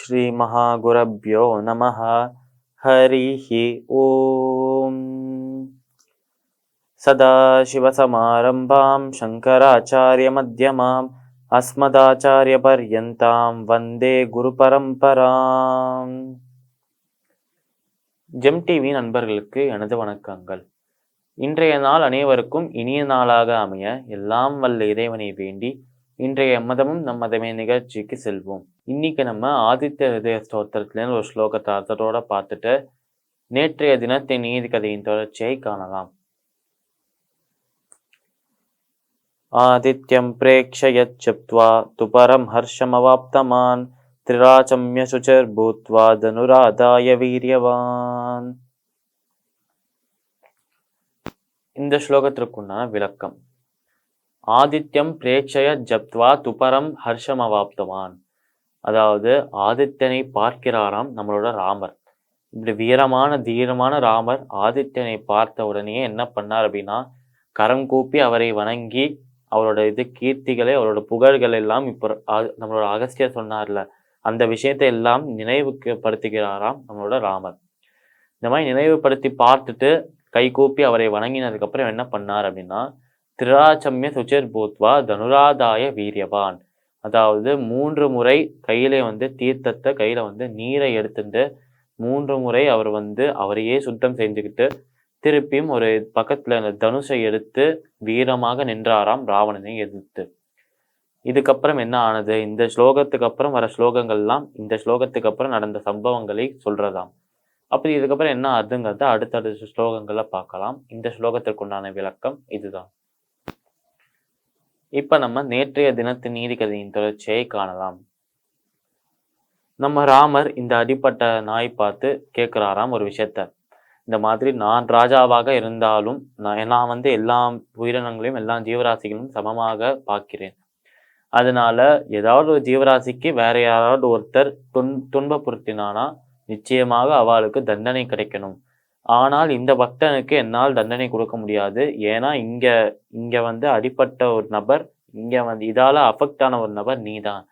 ஸ்ரீ மகாகுரப்யோ நமஹ. ஹரிஹி ஓம். சதாசிவசமாரம்பாம் சங்கராச்சாரிய மத்யமாம் அஸ்மதாச்சாரிய பர்யந்தாம் வந்தே குரு பரம்பராம். GeM TV நண்பர்களுக்கு எனது வணக்கங்கள். இன்றைய நாள் அனைவருக்கும் இனிய நாளாக அமைய எல்லாம் வல்ல இறைவனை வேண்டி இன்றைய மதமும் நம் மதமே நிகழ்ச்சிக்கு செல்வோம். இன்னைக்கு நம்ம ஆதித்ய ஹிருதய ஸ்தோத்திரத்திலேருந்து ஒரு ஸ்லோகத்தை அர்த்தத்தோட பார்த்துட்டு நேற்றைய தினத்தின் நீதி கதையின் தொடர்ச்சியை காணலாம். ஆதித்யம் பிரேக்ஷயத் சப்த்வா துபரம் ஹர்ஷமவாப்தமான் திரிராச்சம்ய சுச்சர் பூத்வா தனுராதாய வீரியவான். இந்த ஸ்லோகத்திற்குண்டான விளக்கம். ஆதித்யம் பிரேக்ஷய ஜப்த்வா துபரம் ஹர்ஷம் அவாப்தவான். அதாவது ஆதித்யனை பார்க்கிறாராம் நம்மளோட ராமர். இப்படி வீரமான தீரமான ராமர் ஆதித்யனை பார்த்த உடனே என்ன பண்ணார் அப்படின்னா, கரம் கூப்பி அவரை வணங்கி அவரோட கீர்த்திகளை அவரோட புகழ்கள் எல்லாம் இப்போ நம்மளோட அகஸ்தியர் சொன்னார்ல, அந்த விஷயத்தை எல்லாம் நினைவுக்கு படுத்துகிறாராம் நம்மளோட ராமர். இந்த மாதிரி நினைவுபடுத்தி பார்த்துட்டு கை கூப்பி அவரை வணங்கினதுக்கு அப்புறம் என்ன பண்ணார் அப்படின்னா, திரிராச்சம்ய சுச்சர் பூத்வா தனுராதாய வீரியவான். அதாவது 3 முறை கையில தீர்த்தத்தை கையில நீரை எடுத்துட்டு 3 முறை அவர் அவரையே சுத்தம் செஞ்சுக்கிட்டு திருப்பியும் ஒரு பக்கத்துல அந்த தனுஷை எடுத்து வீரமாக நின்றாராம் ராவணனை எதிர்த்து. இதுக்கப்புறம் என்ன ஆனது? இந்த ஸ்லோகத்துக்கு அப்புறம் வர ஸ்லோகங்கள்லாம் இந்த ஸ்லோகத்துக்கு அப்புறம் நடந்த சம்பவங்களை சொல்றதாம். அப்படி இதுக்கப்புறம் என்ன ஆகுதுங்கிறத அடுத்தடுத்த ஸ்லோகங்களை பார்க்கலாம். இந்த ஸ்லோகத்திற்குண்டான விளக்கம் இதுதான். இப்ப நம்ம நேற்றைய தினத்தின் நீதி கதையின் தொடர்ச்சியை காணலாம். நம்ம ராமர் இந்த அடிப்பட்ட நாய் பார்த்து கேட்கிறாராம் ஒரு விஷயத்த. இந்த மாதிரி நான் ராஜாவாக இருந்தாலும் நான் எல்லா உயிரினங்களையும் எல்லா ஜீவராசிகளும் சமமாக பார்க்கிறேன். அதனால ஏதாவது ஒரு ஜீவராசிக்கு வேற யாராவது ஒருத்தர் துன்பப்படுத்தினானா நிச்சயமாக அவளுக்கு தண்டனை கிடைக்கணும். ஆனால் இந்த பக்தனுக்கு என்னால் தண்டனை கொடுக்க முடியாது. ஏன்னா இங்க அடிப்பட்ட ஒரு நபர், இங்க இதால அஃபெக்ட் ஆன ஒரு நபர் நீதான்.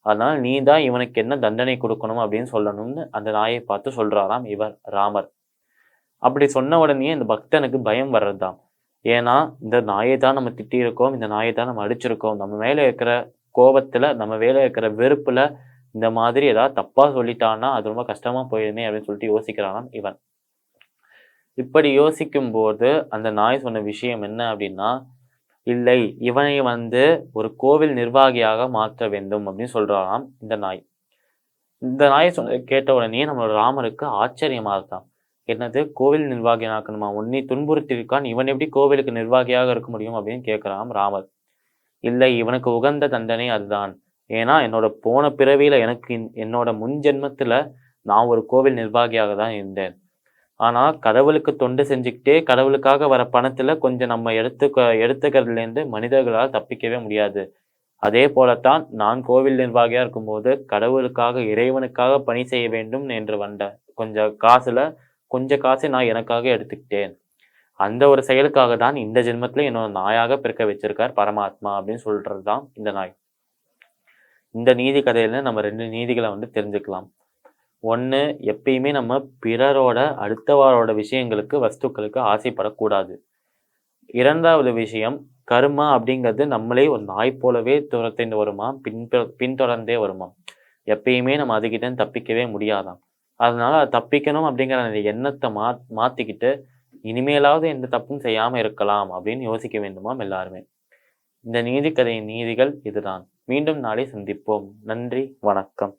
அதனால நீதான் இவனுக்கு என்ன தண்டனை கொடுக்கணும் அப்படின்னு சொல்லணும்னு அந்த நாயை பார்த்து சொல்றாராம் இவர் ராமர். அப்படி சொன்ன உடனே இந்த பக்தனுக்கு பயம் வர்றதுதான். ஏன்னா இந்த நாயை தான் நம்ம திட்டியிருக்கோம், இந்த நாயை தான் நம்ம அடிச்சிருக்கோம், நம்ம மேல இருக்கிற கோபத்துல நம்ம மேல இருக்கிற வெறுப்புல இந்த மாதிரி ஏதாவது தப்பா சொல்லிட்டான்னா அது ரொம்ப கஷ்டமா போயிடுமே அப்படின்னு சொல்லிட்டு யோசிக்கிறானாம் இவன். இப்படி யோசிக்கும் போது அந்த நாய் சொன்ன விஷயம் என்ன அப்படின்னா, இல்லை இவனை ஒரு கோவில் நிர்வாகியாக மாற்ற வேண்டும் அப்படின்னு சொல்றாராம் இந்த நாய். இந்த நாய் கேட்ட உடனே நம்மளோட ராமருக்கு ஆச்சரியமா இருக்கான். என்னது, கோவில் நிர்வாகி ஆக்கணுமா? உன்னை துன்புறுத்திருக்கான், இவன் எப்படி கோவிலுக்கு நிர்வாகியாக இருக்க முடியும் அப்படின்னு கேட்கிறான் ராமர். இல்லை, இவனுக்கு உகந்த தண்டனை அதுதான். ஏன்னா என்னோட போன பிறவியில என்னோட முன் ஜென்மத்துல நான் ஒரு கோவில் நிர்வாகியாக தான் இருந்தேன். ஆனா கடவுளுக்கு தொண்டு செஞ்சுக்கிட்டே கடவுளுக்காக வர பணத்துல கொஞ்சம் நம்ம எடுத்துக்கிறதுல இருந்து மனிதர்களால் தப்பிக்கவே முடியாது. அதே போலத்தான் நான் கோவில் நிர்வாகியா இருக்கும்போது கடவுளுக்காக இறைவனுக்காக பணி செய்ய வேண்டும் என்று வந்த கொஞ்ச காசை நான் எனக்காக எடுத்துக்கிட்டேன். அந்த ஒரு செயலுக்காக தான் இந்த ஜென்மத்துல என்னோட நாயாக பிறக்க வச்சிருக்கார் பரமாத்மா அப்படின்னு சொல்றதுதான் இந்த நாய். இந்த நீதி கதையில நம்ம 2 நீதிகளை தெரிஞ்சுக்கலாம். ஒன்று, எப்பயுமே நம்ம பிறரோட அடுத்தவாரோட விஷயங்களுக்கு வஸ்துக்களுக்கு ஆசைப்படக்கூடாது. 2வது விஷயம், கர்மா அப்படிங்கிறது நம்மளே ஒரு நாய் போலவே துரத்திட்டு வருமா, பின்தொடர்ந்தே வருமா. எப்பயுமே நம்ம அதுகிட்ட தப்பிக்கவே முடியாதாம். அதனால அது தப்பிக்கணும் அப்படிங்கிற எண்ணத்தை மாத்திக்கிட்டு இனிமேலாவது எந்த தப்பும் செய்யாம இருக்கலாம் அப்படின்னு யோசிக்க வேண்டுமாம் எல்லாருமே. இந்த நீதி கதையின் நீதிகள் இதுதான். மீண்டும் நாளை சந்திப்போம். நன்றி, வணக்கம்.